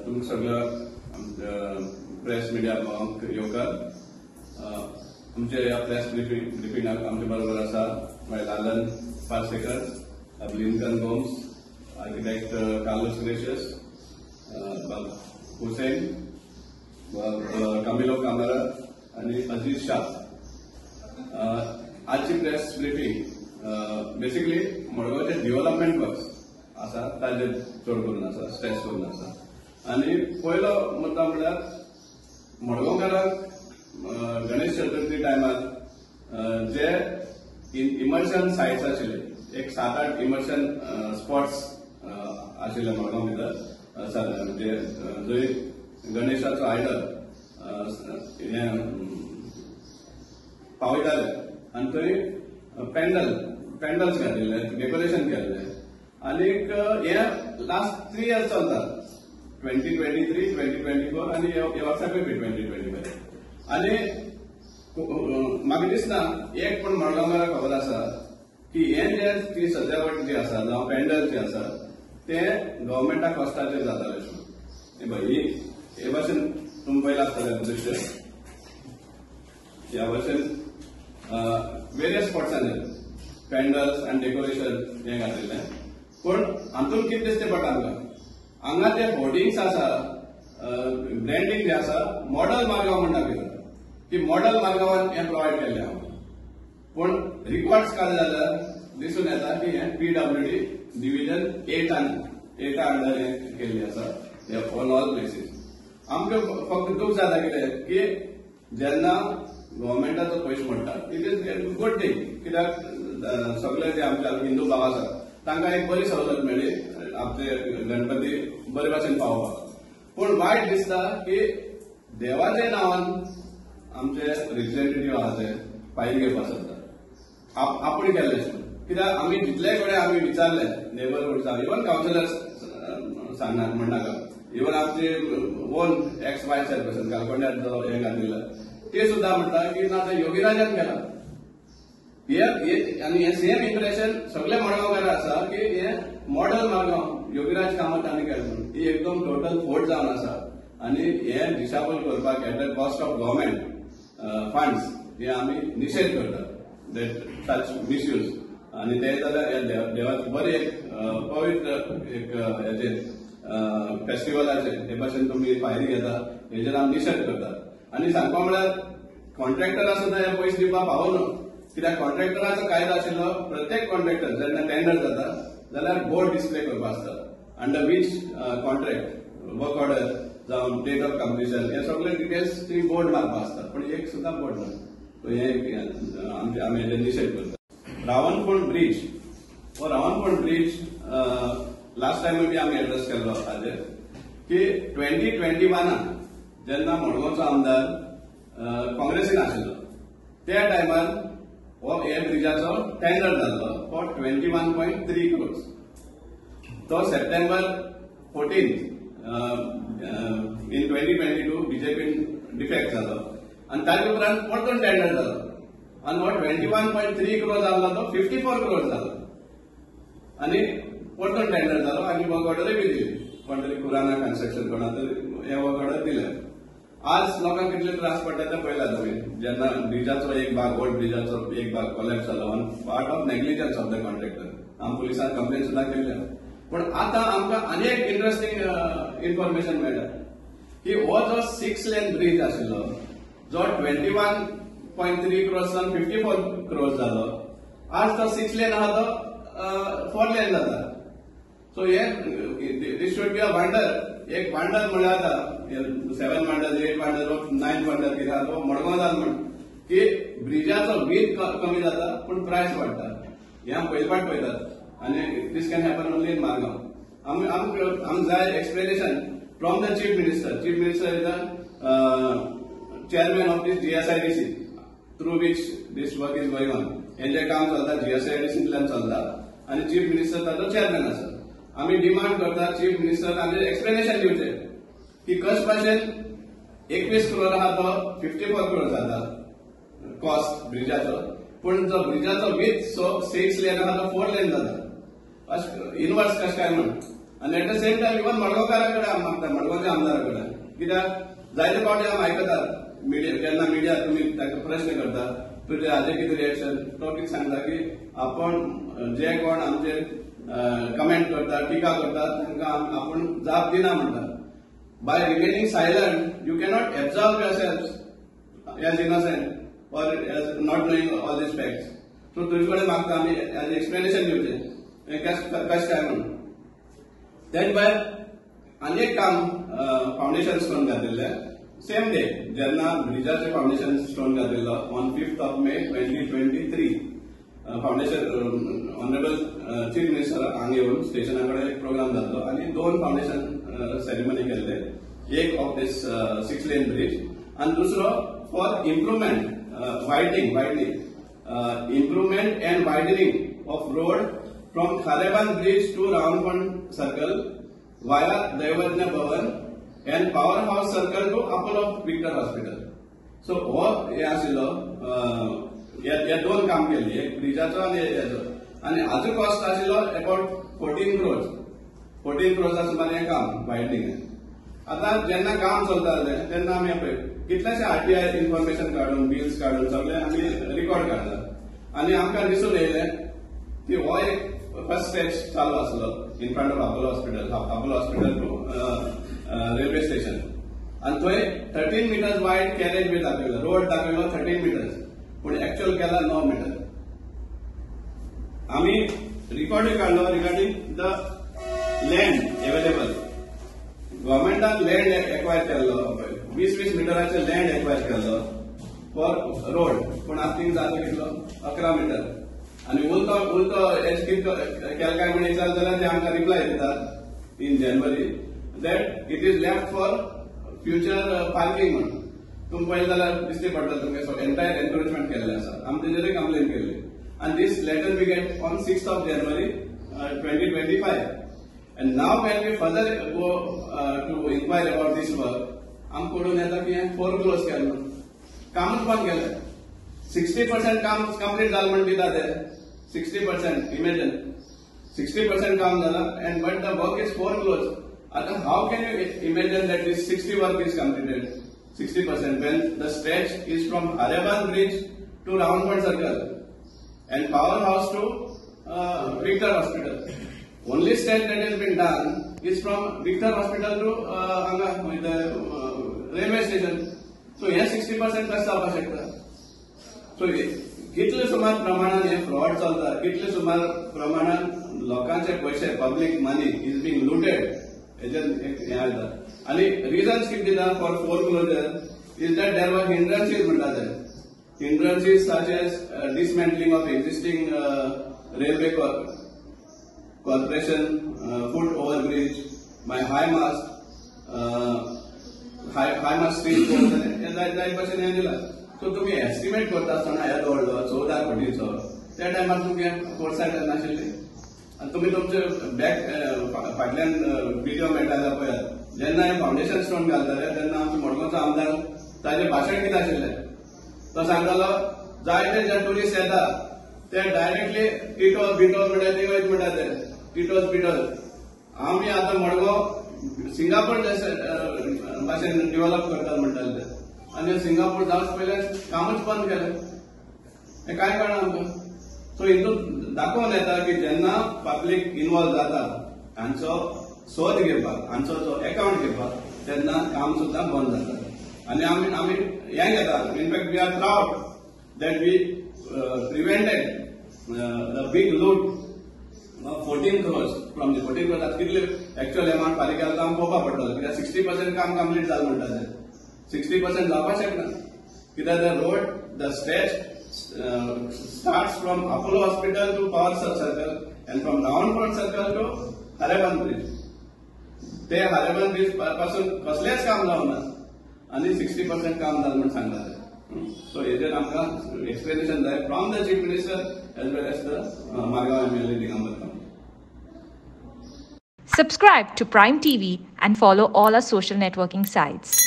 तुमकां सगळं press media पावंक येवकार. आमचे ह्या प्रेस ब्रिफिंगाक आमचे बरोबर आसा लालन पार्सेकर, लिंकन गोम्स, आर्किटेक्ट कार्लोस ग्रेशियस, हुसैन, कामिलो कामारा आणि अजीज शाह. आजची प्रेस ब्रिफिंग बेसिकली मडगांवचे डेव्हलपमेंट वर्क्स आसा ताजेर चड करून आसा, स्ट्रेस करून आसा. आणि पयलो मुद्दा म्हणल्यार मडगांवकारांक गणेश चतुर्थी टायमार जे इमर्शन सायट्स आशिल्ले, एक 7-8 इमर्शन स्पॉट्स आशिल्ले मडगांव भितर, म्हणजे जंय गणेशाचो आयडल पावयताले आनी थंय पेंडल्स घातिल्ले, डेकोरेशन केल्ले. आनीक हे लास्ट 3 years चलता, 2023, 2024 आनी हे वर्साकूय बी 2025. आनी म्हाका दिसता एक पण मडगांवकारांक खबर आसा की हे जे ती सजावट जी आसा जावं पेंडल जे आसा ते गव्हर्मेंटा कॉस्टाचेर जाताले अशें. हे भाशेन तुमी पयला आसतले दृश्य. ह्या भाशेन वेरियस स्पॉट्सांचेर पेंडल्स आनी डेकोरेशन हे घातिल्लें. पूण हातूंत कितें दिसता पडटा आमकां, हांगा ते होर्डिंग्स आसा, ब्रँडिंग जे आसा मॉडल मारगांव म्हणटा कितें की मॉडल मारगांवान हे प्रोवायड केल्लें आहा. पूण रिकॉर्ड्स काड जाल्यार दिसून येता की हे PWD डिव्हिजन 8 अंडर हे केल्ली आसा ऑन ऑल प्लेसीस. आमकां फक्त दूख जाता कितें की जेन्ना गव्हर्मेंटाचो पयशे मोडटा इट इज गुड थिंग, कित्याक सगळे जे आमचे हिंदू भाव आसा तांकां एक बरी सवलत मेळ्ळी आमचे गणपती बरे भाशेन पावोवपाक. पूण वायट दिसता की देवाच्या नांवान आमचे रिप्रेझेंटेटिव्ह आहा ते फायदे घेवपाक सोदता, आपूण केल्ले. कित्याक आमी जितले कडेन आमी विचारले नेबरहूडचा, इवन कावन्सिलर्स सांगनात म्हणनाका, इवन आमचे ओन XY चेअरपर्सन कालकोंड्यार जो हे घातिल्लो ते सुद्धा म्हणटा की ना ते योगीराजान केला. आनी हे सेम इम्प्रेशन सगळे मडगांवकार आसा की हे मॉडल मडगांव योगीराज कामत तांणी केलें म्हणून. ही एकदम टोटल फोट जावन आसा. आनी हे डिसेबल करपाक at the cost of government funds हे आमी निशेध करतात, देट सच मिसयूज. आनी ते जाल्यार देवाचे बरे एक पवित्र एक हेचे फेस्टिवलाचे हे भाशेन तुमी फायदे घेता, हेजेर आमी निशेध करतात. आनी सांगपा म्हळ्यार कॉन्ट्रॅक्टरा सुद्दां हे पयशे दिवपाक पावना, कित्याक कॉन्ट्रॅक्टराचो कायदो आशिल्लो प्रत्येक कॉन्ट्रॅक्टर जेन्ना टेंडर जाता जाल्यार बोर्ड डिस्प्ले करपाक आसता, under which contract, work order जावं डेट ऑफ कम्प्लिशन हे सगळे डिटेल्स ती बोर्ड मारपाक आसता. पूण एक सुद्दां बोर्ड ना. हे आमी हेजेर निशेध करतात. रावणकुंड ब्रिज हो रावणकुंड ब्रिज लास्ट टायम बी आमी एड्रेस केल्लो हाजेर की 2021 जेन्ना मडगांवचो आमदार काँग्रेसीन आशिल्लो त्या टायमार हो हे ब्रिजाचो टेंडर जाल्लो फॉर 21.3 crores. तो सप्टेंबर 14 इन 2022 बीजेपीन डिफेक्ट जालो आनी ताजे उपरांत परतून टेंडर जालो आनी हो 21.3 crores जाल्लो तो 54 crores जालो आनी परतून टेंडर जालो आनी वर्क ऑर्डरय बी दिली. कोण तरी खुराना कन्स्ट्रक्शन कोणा तरी हे वर्क ऑर्डर दिले. आज लोकांक कितले त्रास पडटा ते पळयला तुमी, जेन्ना ब्रिजाचो एक भाग ओल्ड ब्रिजाचो एक भाग कोलॅप्स जालो आनी part of negligence of the contractor. आमी पुलिसांक कंप्लेन सुद्दां केल्ली. पूण आतां आमकां आनी एक इंटरेस्टिंग इन्फॉर्मेशन मेळटा की हो जो 6 lane ब्रिज आशिल्लो जो 21.3 crores 54 crores जालो, आज तो 6 lane आहा तो 4 lane जाता. सो हे दिस शुड बी अ वंडर. एक वंडर म्हळ्यार आता 7 वंडर 8 वंडर 9 वंडर कितें आहा तो मडगांव जालो म्हण की ब्रिजाचो वीथ कमी जाता पूण प्रायस वाडटा. हे आमी पयले फावट पळयतात आनी this can happen only in Margao. आमकां जाय explanation from the chief minister. Chief minister is the chairman of this GSIDC through which this work is going on. हे जे काम चलता GSIDCंतल्यान चलता आनी चीफ मिनिस्टर ताचो चेअरमॅन आसा. आमी डिमांड करता चीफ मिनिस्टर ताचें एक्सप्लेनेशन दिवचें की कशे भाशेन 21 crore आहा तो 54 crore जाता कॉस्ट ब्रिजाचो, पूण जो ब्रिजाचो वीथ 6 lane आहा तो 4 lane जाता. इनवर्स कशें काय म्हण आणि at the same time even मडगांवकारा कडेन हांव मागता, मडगांवच्या आमदारा कडेन, कित्याक जायते फावटी हांव आयकतात जेन्ना मिडिया तुमी ताका प्रश्न करता तुजे हाजेर कितें रिएक्शन, तो कितें सांगता की आपण जे कोण आमचेर कमेंट करता, टिका करता तांकां आपूण जाप दिना म्हणटा. By remaining silent, you cannot absolve yourselves as innocent or as not knowing all these facts. So तुझे कडेन मागता आमी as explanation दिवचें कशें काय म्हणून. Then by आनी एक काम फाउंडेशन स्टोन घातिल्लें सेम डे जेन्ना ब्रिजाचें फाउंडेशन स्टोन घातिल्लो on 5th May 2023. Foundation honourable chief minister हांगा येवन स्टेशना कडेन एक प्रोग्राम जातलो आनी 2 फाउंडेशन सेरेमनी केल्ले, एक ऑफ दिस 6 लेन ब्रिज आणि दुसरो for improvement widening improvement and widening of road from Kharebandh bridge to Ravanfond circle via Daivadnya Bhavan and power house circle to Apollo Victor hospital. So हो हे आशिल्लो हे 2 काम केल्ली, एक ब्रिजाचो आनी हेचो, आनी हाजो कॉस्ट आशिल्लो अबाउट 14 crores. 14 crores सुमार हें काम वायडनिंग. आता जेन्ना काम चलतालें तेन्ना आमी पळय कितलेशे आरटीआय इन्फॉर्मेशन काडून बिल्स काडून सगळे आमी रिकॉर्ड काडला आनी आमकां दिसून येयलें की हो एक फर्स्ट स्टेज चालू आसलो in front of Apollo hospital to railway station आनी थंय 13 meters वायड कॅरेज वे दाखयलो, रोड दाखयलो 13 meters पूण एक्चुअल केला 9 meter. आमी रिकॉर्ड काडलो रिगार्डिंग द लँड अवेलेबल. गव्हर्मेंटान लँड एक्वायर केल्लो 20 मिटराचे लँड एक्वायर केल्लो फॉर रोड, पूण आतां जालो कितलो 11 meter. आनी उलतो केला काय म्हण विचार जाल्यार ते आमकां रिप्लाय दितात in January that it is left for future parking म्हणून. तुमी पळयलें जाल्यार दिश्टी पडटा तुमकां एंटायर एनक्रोचमेंट केल्लें आसा. आमी तेजेरूय कंप्लेन केल्ली आनी this letter we get on 6th January 2025. And now when we further go to inquire about this work, हम पडून येता की 4 crores केलें, कामच बंद केलें. 60% काम कंप्लीट जालें म्हण दिता ते 60%. इमेजिन 60% काम जाला and but the work is 4 crores. आता how can you imagine that this 60 work is completed 60% when the stretch is from Hareban Bridge to Ravanpand Circle and powerhouse to Victor Hospital. Only stretch that has been done is from Victor Hospital to the railway station. So here 60% कशें जावपाक शकता. So कितले सुमार प्रमाणान हे fraud चलता, कितले सुमार प्रमाणान लोकांचे पैसे public money is being looted हेजेर हे आयता. आनी रिजन्स कितें दिता for 4 closure is that there were hindrances म्हणटा ते. Hindrances such as dismantling of existing railway corporation, foot overbridge, by high mast street poles, that person हे दिला. So तुम्ही एस्टिमेट करता आसतना ह्या दवरलो 14 कोटीचो त्या टायमार तुमगे फोरसायट नाशिल्ली आनी तुमी तुमचे बॅक फाटल्यान व्हिडिओ मेळटाले पळयात. जेन्ना हे फाउंडेशन स्टोन घालताले तेन्ना आमचो मडगांवचो आमदार ताजें भाशण कितें आशिल्लें तो सांगतालो जायते जे टुरिस्ट येता ते डायरेक्टली टिटोज बिटोज म्हणटा ते वयत म्हणटा ते टिटोज बिटोज. आमी आतां मडगांव सिंगापूर भाशेन डेव्हलप करतात म्हणटाले ते आनी सिंगापूर जावच पयले कामच बंद केलें. हें काय कळना आमकां. सो हितून दाखोवन येता की जेन्ना पब्लीक इन्वॉल्व जाता हांचो सोद घेवपाक हांचो जो अकाउंट घेवपाक तेन्ना काम सुद्दां बंद जाता. आणि आम्ही हें घेतात. In fact we are proud that we prevented the big loot of 14 crores from the 14 crores. कितले एक्चुअल अमाउंट पालिकेला काम पळोवपाक पडटलें कित्याक 60% काम कंप्लीट जालें म्हणटा ते. 60% जावपाक शकना कित्याक the road the stretch starts from Apollo Hospital to Power Circle and from Ravanpand Circle to Hareban Bridge. ते हारेबान ब्रिज पासून कसलेंच काम जावना आनी 60% काम जालें म्हण सांगता ते. सो हेजेर आमकां एक्सप्लेनेशन जाय from the chief minister as well as the Margao MLA Digambar Kamat. Subscribe to Prime TV and follow all our social networking sites.